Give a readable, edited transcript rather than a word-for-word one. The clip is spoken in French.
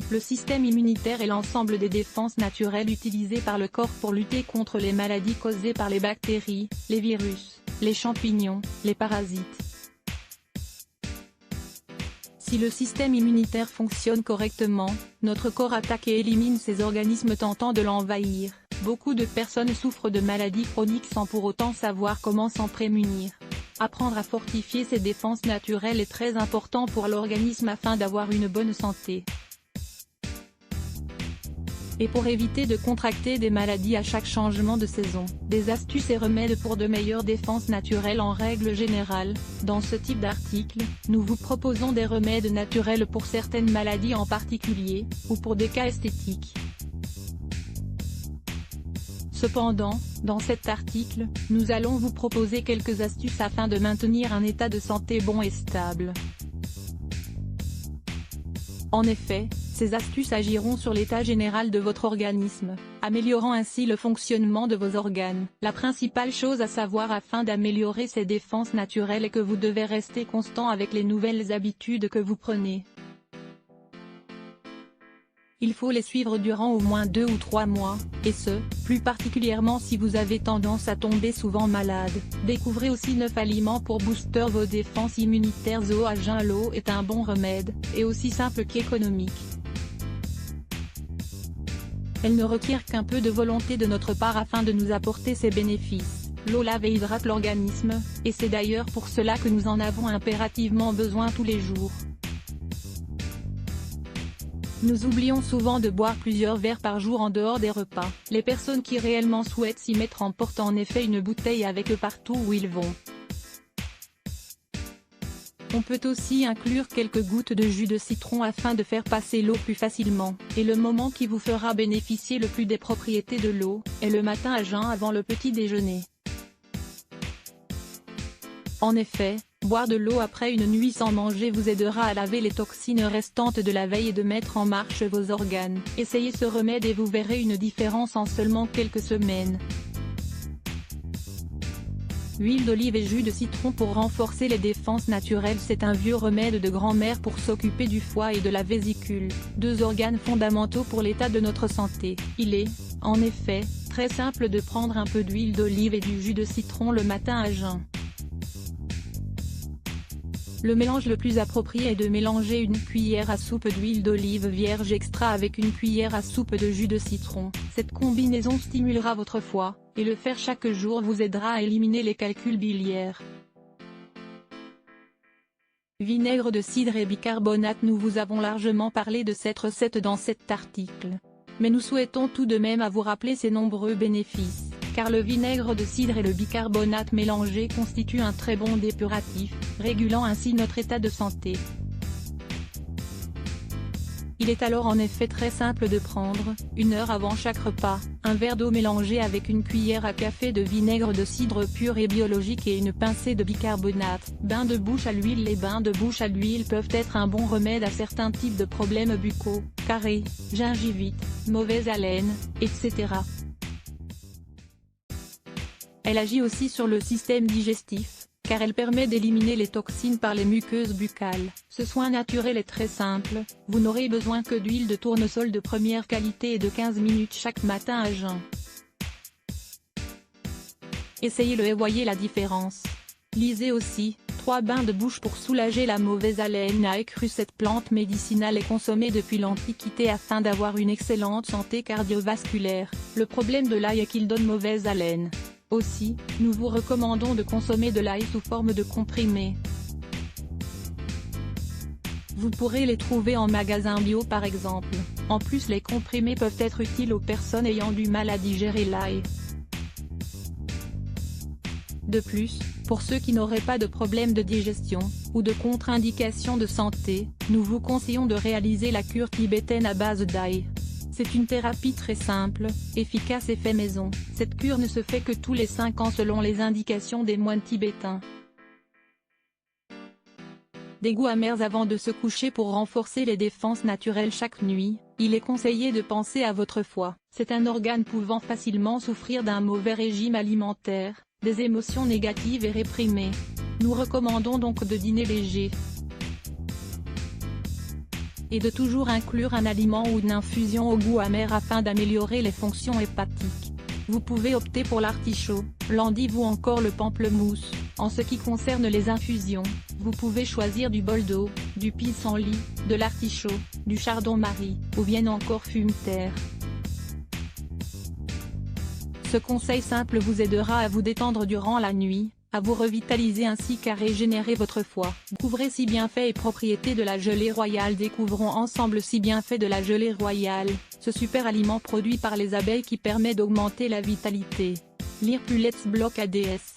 Le système immunitaire est l'ensemble des défenses naturelles utilisées par le corps pour lutter contre les maladies causées par les bactéries, les virus, les champignons, les parasites. Si le système immunitaire fonctionne correctement, notre corps attaque et élimine ces organismes tentant de l'envahir. Beaucoup de personnes souffrent de maladies chroniques sans pour autant savoir comment s'en prémunir. Apprendre à fortifier ses défenses naturelles est très important pour l'organisme afin d'avoir une bonne santé. Et pour éviter de contracter des maladies à chaque changement de saison, des astuces et remèdes pour de meilleures défenses naturelles en règle générale. Dans ce type d'article, nous vous proposons des remèdes naturels pour certaines maladies en particulier, ou pour des cas esthétiques. Cependant, dans cet article, nous allons vous proposer quelques astuces afin de maintenir un état de santé bon et stable. En effet, ces astuces agiront sur l'état général de votre organisme, améliorant ainsi le fonctionnement de vos organes. La principale chose à savoir afin d'améliorer ces défenses naturelles est que vous devez rester constant avec les nouvelles habitudes que vous prenez. Il faut les suivre durant au moins 2 ou 3 mois, et ce, plus particulièrement si vous avez tendance à tomber souvent malade. Découvrez aussi 9 aliments pour booster vos défenses immunitaires. Eau à jeun. L'eau est un bon remède, et aussi simple qu'économique. Elle ne requiert qu'un peu de volonté de notre part afin de nous apporter ses bénéfices. L'eau lave et hydrate l'organisme, et c'est d'ailleurs pour cela que nous en avons impérativement besoin tous les jours. Nous oublions souvent de boire plusieurs verres par jour en dehors des repas. Les personnes qui réellement souhaitent s'y mettre emportent en effet une bouteille avec eux partout où ils vont. On peut aussi inclure quelques gouttes de jus de citron afin de faire passer l'eau plus facilement. Et le moment qui vous fera bénéficier le plus des propriétés de l'eau, est le matin à jeun avant le petit déjeuner. En effet, boire de l'eau après une nuit sans manger vous aidera à laver les toxines restantes de la veille et de mettre en marche vos organes. Essayez ce remède et vous verrez une différence en seulement quelques semaines. Huile d'olive et jus de citron pour renforcer les défenses naturelles. C'est un vieux remède de grand-mère pour s'occuper du foie et de la vésicule, 2 organes fondamentaux pour l'état de notre santé. Il est, en effet, très simple de prendre un peu d'huile d'olive et du jus de citron le matin à jeun. Le mélange le plus approprié est de mélanger une cuillère à soupe d'huile d'olive vierge extra avec une cuillère à soupe de jus de citron. Cette combinaison stimulera votre foie, et le faire chaque jour vous aidera à éliminer les calculs biliaires. Vinaigre de cidre et bicarbonate. Nous vous avons largement parlé de cette recette dans cet article. Mais nous souhaitons tout de même à vous rappeler ses nombreux bénéfices. Car le vinaigre de cidre et le bicarbonate mélangés constituent un très bon dépuratif, régulant ainsi notre état de santé. Il est alors en effet très simple de prendre, 1 heure avant chaque repas, un verre d'eau mélangé avec une cuillère à café de vinaigre de cidre pur et biologique et une pincée de bicarbonate. Bain de bouche à l'huile. Les bains de bouche à l'huile peuvent être un bon remède à certains types de problèmes buccaux, caries, gingivite, mauvaise haleine, etc. Elle agit aussi sur le système digestif, car elle permet d'éliminer les toxines par les muqueuses buccales. Ce soin naturel est très simple, vous n'aurez besoin que d'huile de tournesol de première qualité et de 15 minutes chaque matin à jeun. Essayez-le et voyez la différence. Lisez aussi, 3 bains de bouche pour soulager la mauvaise haleine. L'ail cru. Cette plante médicinale est consommée depuis l'Antiquité afin d'avoir une excellente santé cardiovasculaire. Le problème de l'ail est qu'il donne mauvaise haleine. Aussi, nous vous recommandons de consommer de l'ail sous forme de comprimés. Vous pourrez les trouver en magasin bio par exemple. En plus, les comprimés peuvent être utiles aux personnes ayant du mal à digérer l'ail. De plus, pour ceux qui n'auraient pas de problème de digestion, ou de contre-indications de santé, nous vous conseillons de réaliser la cure tibétaine à base d'ail. C'est une thérapie très simple, efficace et fait maison. Cette cure ne se fait que tous les 5 ans selon les indications des moines tibétains. Des goûts amers avant de se coucher. Pour renforcer les défenses naturelles chaque nuit, il est conseillé de penser à votre foie. C'est un organe pouvant facilement souffrir d'un mauvais régime alimentaire, des émotions négatives et réprimées. Nous recommandons donc de dîner léger. et de toujours inclure un aliment ou une infusion au goût amer afin d'améliorer les fonctions hépatiques. Vous pouvez opter pour l'artichaut, l'endive ou encore le pamplemousse. En ce qui concerne les infusions, vous pouvez choisir du bol d'eau, du pissenlit, de l'artichaut, du chardon-marie, ou bien encore fume-terre. Ce conseil simple vous aidera à vous détendre durant la nuit, à vous revitaliser ainsi qu'à régénérer votre foie. Découvrez 6 bienfaits et propriétés de la gelée royale. Découvrons ensemble 6 bienfaits de la gelée royale, ce super aliment produit par les abeilles qui permet d'augmenter la vitalité. Lire plus Let's Block ADS.